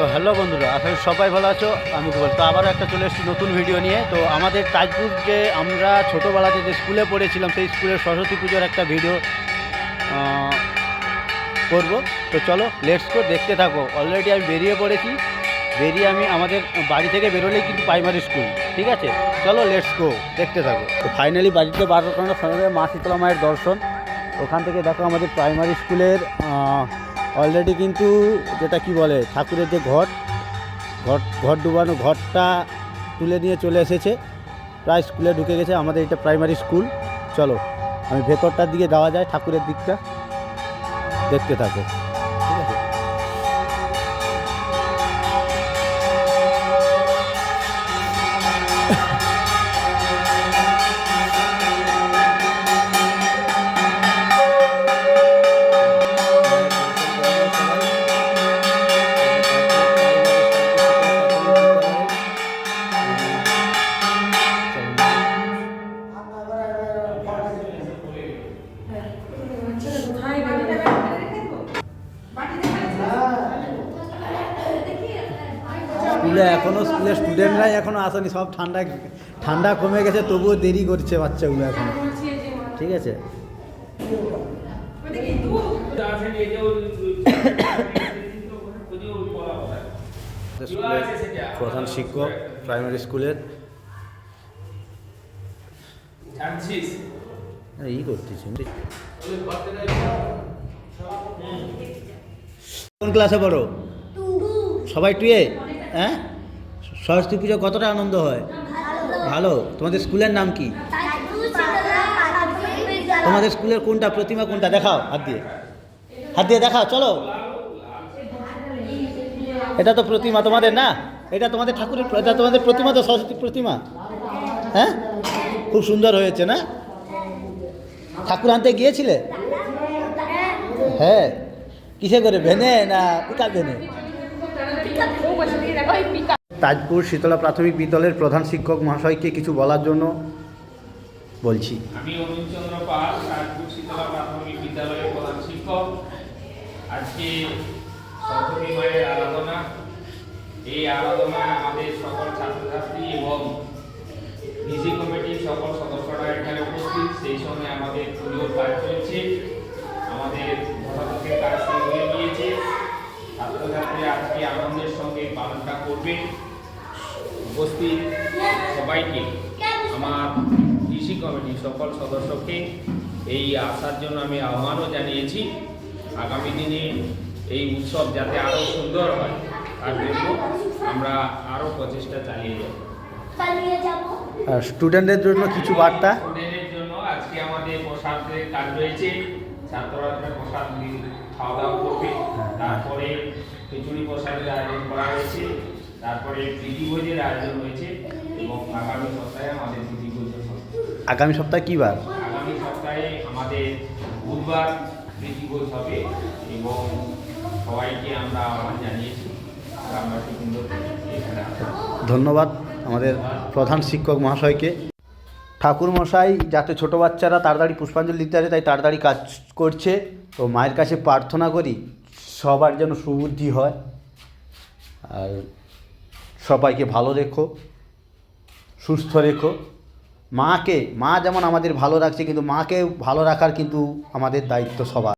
তো হ্যালো বন্ধুরা, আসলে সবাই ভালো আছো। আমি বলতো আবারও একটা চলে এসেছি নতুন ভিডিও নিয়ে। তো আমাদের তাজপুর যে আমরা ছোটোবেলাতে যে স্কুলে পড়েছিলাম সেই স্কুলের সরস্বতী পুজোর একটা ভিডিও করব। তো চলো লেটস গো, দেখতে থাকো। অলরেডি আমি বেরিয়ে পড়েছি। বেরিয়ে আমি আমাদের বাড়ি থেকে বেরোলেই কিন্তু প্রাইমারি স্কুল, ঠিক আছে? চলো লেটস গো, দেখতে থাকো। তো ফাইনালি বাড়িতে বারোর কারণে ফাইনালি মা শীতলা মায়ের দর্শন। ওখান থেকে দেখো আমাদের প্রাইমারি স্কুলের অলরেডি কিন্তু যেটা কি বলে ঠাকুরের যে ঘট ডুবানো ঘরটা তুলে নিয়ে চলে এসেছে, প্রায় স্কুলে ঢুকে গেছে। আমাদের এটা প্রাইমারি স্কুল। চলো আমি ভেতরটার দিকে যাওয়া যায়, ঠাকুরের দিকটা দেখতে থাকো, ঠিক আছে? স্কুলে স্কুলের স্টুডেন্টরাই এখনও আসেনি, সব ঠান্ডা কমে গেছে, তবুও দেরি করছে বাচ্চাগুলো এখন, ঠিক আছে? প্রধান শিক্ষক প্রাইমারি স্কুলের করতেছি। কোন ক্লাসে পড়ো? সবাই টুয়ে? হ্যাঁ, সরস্বতী পুজো কতটা আনন্দ হয়? ভালো। তোমাদের স্কুলের নাম কি? তোমাদের স্কুলের কোনটা প্রতিমা, কোনটা দেখাও? হাত দিয়ে দেখাও, চলো। এটা তো প্রতিমা তোমাদের, না? এটা তোমাদের ঠাকুরের, এটা তোমাদের প্রতিমা তো, সরস্বতী প্রতিমা। হ্যাঁ, খুব সুন্দর হয়েছে না? ঠাকুর আনতে গিয়েছিলে? হ্যাঁ, কিসে করে, ভেনে না পিকআপ ভেনে? তাজপুর শীতলা প্রাথমিক বিদ্যালয়ের প্রধান শিক্ষক মহাশয়কে কিছু বলার জন্য বলছি। আমি অরুণ চন্দ্র পাল, তাজপুর শীতলা প্রাথমিক বিদ্যালয়ের প্রধান শিক্ষক। আজকে সরস্বতী মায়ের আরাধনা। এই আরাধনায় আমাদের সকল ছাত্রছাত্রী এবং ডিসি কমিটির সকল সদস্যরা এখানে উপস্থিত। সেই সঙ্গে আমাদের পুজোর কাজ চলছে, আমাদের ঘটকের কাজ শেষ হয়ে গিয়েছে। ছাত্রছাত্রী আজকে আনন্দের সঙ্গে পালনটা করবে। উপস্থিত সবাইকে, আমার ডিসি কমিটির সকল সদস্যকে এই আসার জন্য আমি আহ্বানও জানিয়েছি। আগামী দিনে এই উৎসব যাতে আরও সুন্দর হয় তার জন্য আমরা আরও প্রচেষ্টা চালিয়ে যাব। স্টুডেন্টদের জন্য কিছু বার্তা? স্টুডেন্টের জন্য আজকে আমাদের প্রসাদের কাজ রয়েছে। ছাত্ররা প্রসাদ খাওয়া দাওয়া করবে। তারপরে খিচুড়ি প্রসাদের আয়োজন করা হয়েছে। তারপরে প্রীতি ভোজের আয়োজন হয়েছে এবং আগামী সপ্তাহে আমাদের প্রীতি ভোজ হবে। আগামী সপ্তাহে কী বার? আগামী সপ্তাহে আমাদের বুধবার প্রীতি ভোজ হবে এবং সবাইকে আমরা আহ্বান জানিয়েছি। ধন্যবাদ আমাদের প্রধান শিক্ষক মহাশয়কে। ঠাকুর মশাই যাতে ছোটো বাচ্চারা তাড়াতাড়ি পুষ্পাঞ্জলি দিতে পারে, তাই তাড়াতাড়ি কাজ করছে। তো মায়ের কাছে প্রার্থনা করি সবার যেন সুবুদ্ধি হয়, আর সবাইকে ভালো রেখো, সুস্থ রেখো। মা যেমন আমাদের ভালো রাখছে, কিন্তু মাকে ভালো রাখার কিন্তু আমাদের দায়িত্ব সবার।